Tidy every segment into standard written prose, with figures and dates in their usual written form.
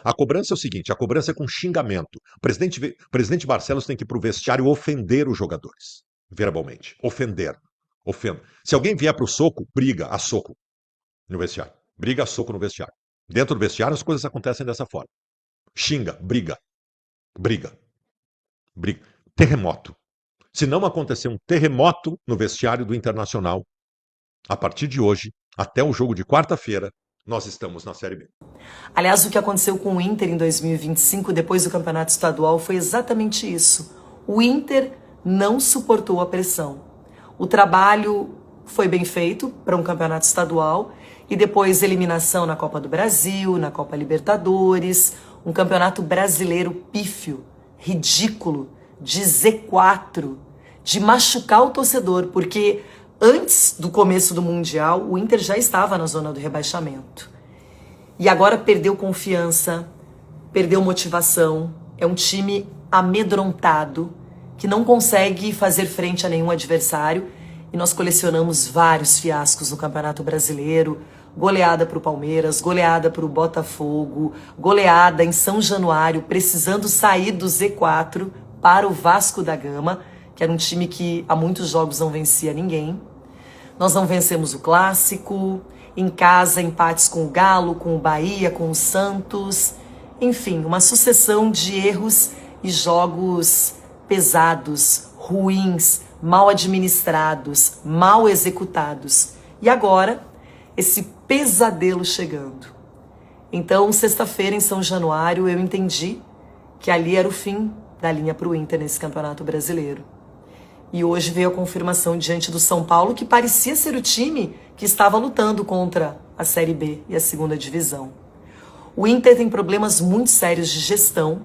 A cobrança é o seguinte, a cobrança é com xingamento. O presidente Barcelos tem que ir para o vestiário ofender os jogadores, verbalmente. Ofender. Ofenda. Se alguém vier para o soco, briga a soco no vestiário. Briga a soco no vestiário. Dentro do vestiário as coisas acontecem dessa forma. Xinga, briga, briga, briga. Terremoto. Se não acontecer um terremoto no vestiário do Internacional, a partir de hoje, até o jogo de quarta-feira, nós estamos na Série B. Aliás, o que aconteceu com o Inter em 2025, depois do campeonato estadual, foi exatamente isso. O Inter não suportou a pressão. O trabalho foi bem feito para um campeonato estadual e depois eliminação na Copa do Brasil, na Copa Libertadores, um campeonato brasileiro pífio, ridículo, de Z4, de machucar o torcedor, porque antes do começo do Mundial, o Inter já estava na zona do rebaixamento. E agora perdeu confiança, perdeu motivação, é um time amedrontado, que não consegue fazer frente a nenhum adversário, e nós colecionamos vários fiascos no Campeonato Brasileiro, goleada para o Palmeiras, goleada para o Botafogo, goleada em São Januário, precisando sair do Z4 para o Vasco da Gama, que era um time que há muitos jogos não vencia ninguém. Nós não vencemos o Clássico, em casa empates com o Galo, com o Bahia, com o Santos, enfim, uma sucessão de erros e jogos pesados, ruins, mal administrados, mal executados. E agora, esse pesadelo chegando. Então, sexta-feira em São Januário, eu entendi que ali era o fim da linha para o Inter nesse Campeonato Brasileiro. E hoje veio a confirmação diante do São Paulo, que parecia ser o time que estava lutando contra a Série B e a segunda divisão. O Inter tem problemas muito sérios de gestão.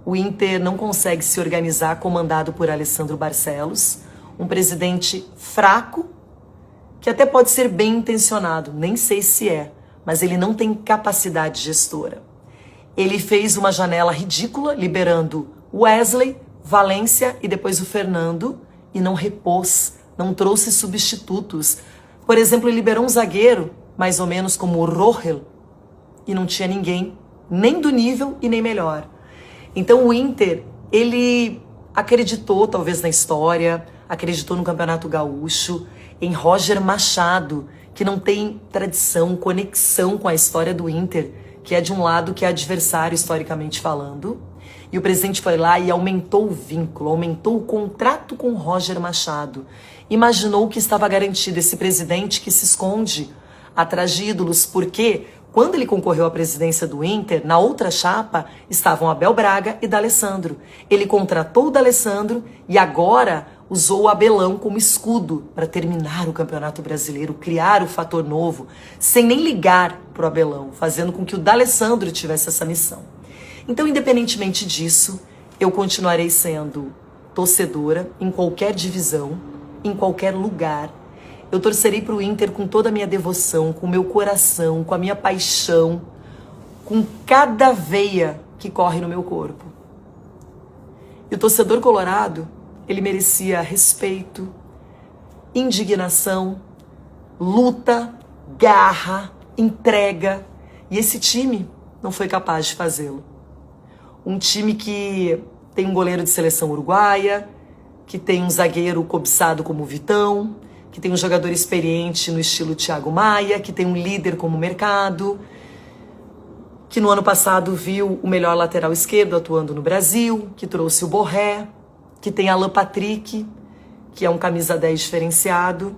O Inter não consegue se organizar, comandado por Alessandro Barcelos, um presidente fraco, que até pode ser bem intencionado, nem sei se é, mas ele não tem capacidade gestora. Ele fez uma janela ridícula, liberando Wesley, Valência e depois o Fernando, e não repôs, não trouxe substitutos. Por exemplo, ele liberou um zagueiro, mais ou menos como o Rohel, e não tinha ninguém, nem do nível e nem melhor. Então o Inter, ele acreditou talvez na história, acreditou no Campeonato Gaúcho, em Roger Machado, que não tem tradição, conexão com a história do Inter, que é de um lado que é adversário historicamente falando. E o presidente foi lá e aumentou o vínculo, aumentou o contrato com Roger Machado. Imaginou que estava garantido esse presidente que se esconde atrás de ídolos, porque quando ele concorreu à presidência do Inter, na outra chapa estavam Abel Braga e D'Alessandro. Ele contratou o D'Alessandro e agora usou o Abelão como escudo para terminar o Campeonato Brasileiro, criar o fator novo, sem nem ligar para o Abelão, fazendo com que o D'Alessandro tivesse essa missão. Então, independentemente disso, eu continuarei sendo torcedora em qualquer divisão, em qualquer lugar. Eu torcerei para o Inter com toda a minha devoção, com o meu coração, com a minha paixão, com cada veia que corre no meu corpo. E o torcedor colorado, ele merecia respeito, indignação, luta, garra, entrega. E esse time não foi capaz de fazê-lo. Um time que tem um goleiro de seleção uruguaia, que tem um zagueiro cobiçado como o Vitão, que tem um jogador experiente no estilo Thiago Maia, que tem um líder como o Mercado, que no ano passado viu o melhor lateral esquerdo atuando no Brasil, que trouxe o Borré, que tem Alan Patrick, que é um camisa 10 diferenciado,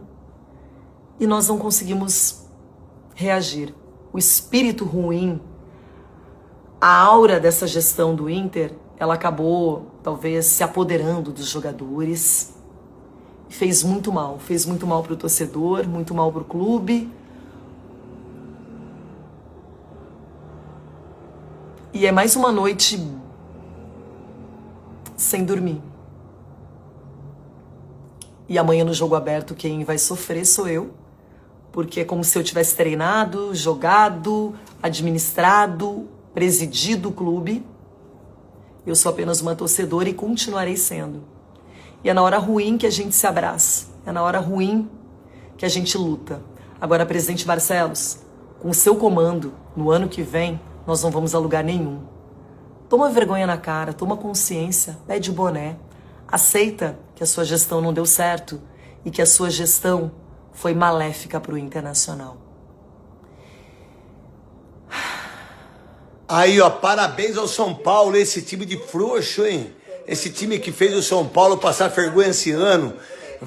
e nós não conseguimos reagir. O espírito ruim, a aura dessa gestão do Inter, ela acabou talvez se apoderando dos jogadores. Fez muito mal para o torcedor, muito mal para o clube. E é mais uma noite sem dormir. E amanhã no jogo aberto quem vai sofrer sou eu, porque é como se eu tivesse treinado, jogado, administrado, presidido o clube. Eu sou apenas uma torcedora e continuarei sendo. E é na hora ruim que a gente se abraça. É na hora ruim que a gente luta. Agora, presidente Barcelos, com o seu comando, no ano que vem, nós não vamos a lugar nenhum. Toma vergonha na cara, toma consciência, pede o boné, aceita que a sua gestão não deu certo e que a sua gestão foi maléfica para o Internacional. Aí, ó, parabéns ao São Paulo, esse time de frouxo, hein? Esse time que fez o São Paulo passar vergonha esse ano,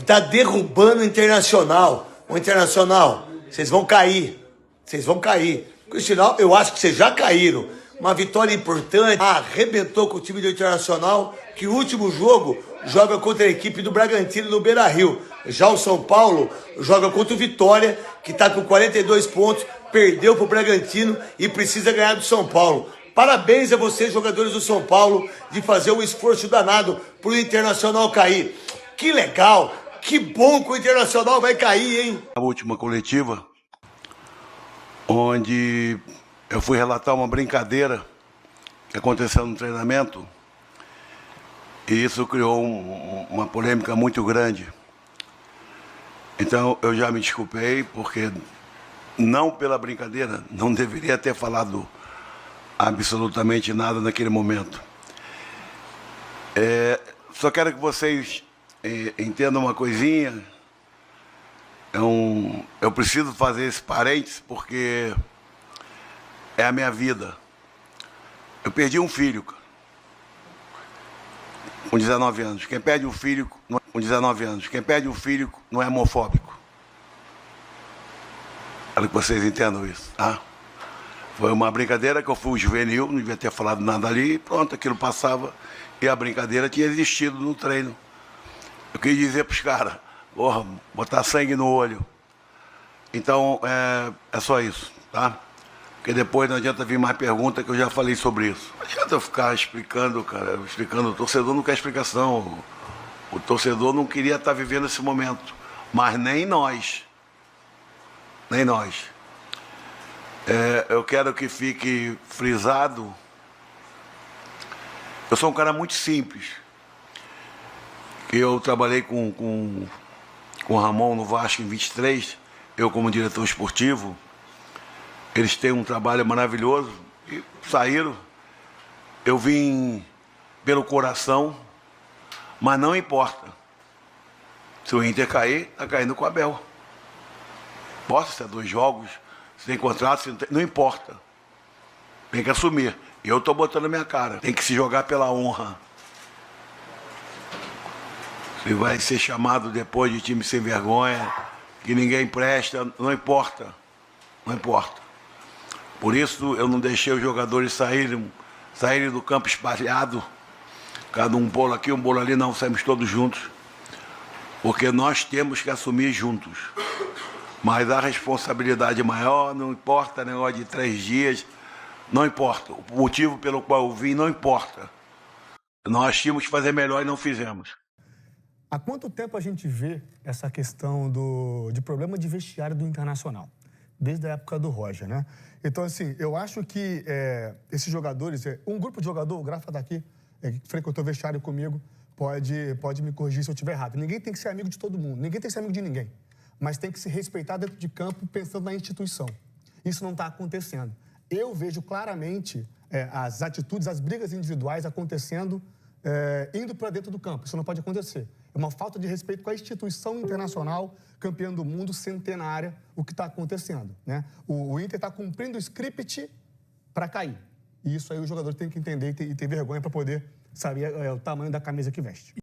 tá derrubando o Internacional. O Internacional, vocês vão cair, vocês vão cair. Porque senão, eu acho que vocês já caíram. Uma vitória importante, arrebentou com o time do Internacional, que o último jogo joga contra a equipe do Bragantino no Beira-Rio. Já o São Paulo joga contra o Vitória, que está com 42 pontos, perdeu para o Bragantino e precisa ganhar do São Paulo. Parabéns a vocês, jogadores do São Paulo, de fazer um esforço danado para o Internacional cair. Que legal, que bom que o Internacional vai cair, hein? A última coletiva, onde eu fui relatar uma brincadeira que aconteceu no treinamento, e isso criou uma polêmica muito grande. Então eu já me desculpei, porque não pela brincadeira, não deveria ter falado absolutamente nada naquele momento. Só quero que vocês entendam uma coisinha. Eu preciso fazer esse parênteses porque é a minha vida. Eu perdi um filho, cara, com 19 anos. Quem perde um filho com 19 anos, quem perde um filho não é homofóbico. Quero que vocês entendam isso, tá? Foi uma brincadeira que eu fui juvenil, não devia ter falado nada ali, e pronto, aquilo passava e a brincadeira tinha existido no treino. Eu queria dizer para os caras, porra, botar sangue no olho. Então, é só isso, tá? Porque depois não adianta vir mais pergunta, que eu já falei sobre isso. Não adianta eu ficar explicando, cara, o torcedor não quer explicação. O torcedor não queria estar vivendo esse momento, mas nem nós. Nem nós. Eu quero que fique frisado. Eu sou um cara muito simples. Eu trabalhei com o Ramon no Vasco em 23, eu como diretor esportivo. Eles têm um trabalho maravilhoso e saíram. Eu vim pelo coração, mas não importa. Se o Inter cair, está caindo com o Abel. Posso ser 2 jogos, se tem contrato, se não, não importa. Tem que assumir. Eu estou botando a minha cara. Tem que se jogar pela honra. Se vai ser chamado depois de time sem vergonha, que ninguém presta, não importa. Não importa. Por isso eu não deixei os jogadores saírem do campo espalhado. Cada um bolo aqui, um bolo ali, não, saímos todos juntos. Porque nós temos que assumir juntos. Mas a responsabilidade maior, não importa negócio de 3 dias, não importa. O motivo pelo qual eu vim, não importa. Nós tínhamos que fazer melhor e não fizemos. Há quanto tempo a gente vê essa questão de problema de vestiário do Internacional? Desde a época do Roger, né? Então, assim, eu acho que esses jogadores, um grupo de jogador, o Grafa daqui, que frequentou o vestiário comigo, pode me corrigir se eu estiver errado. Ninguém tem que ser amigo de todo mundo, ninguém tem que ser amigo de ninguém. Mas tem que se respeitar dentro de campo pensando na instituição. Isso não está acontecendo. Eu vejo claramente as atitudes, as brigas individuais acontecendo, indo para dentro do campo. Isso não pode acontecer. É uma falta de respeito com a instituição internacional, campeã do mundo, centenária, o que está acontecendo, né? O Inter está cumprindo o script para cair. E isso aí o jogador tem que entender e ter vergonha para poder saber o tamanho da camisa que veste.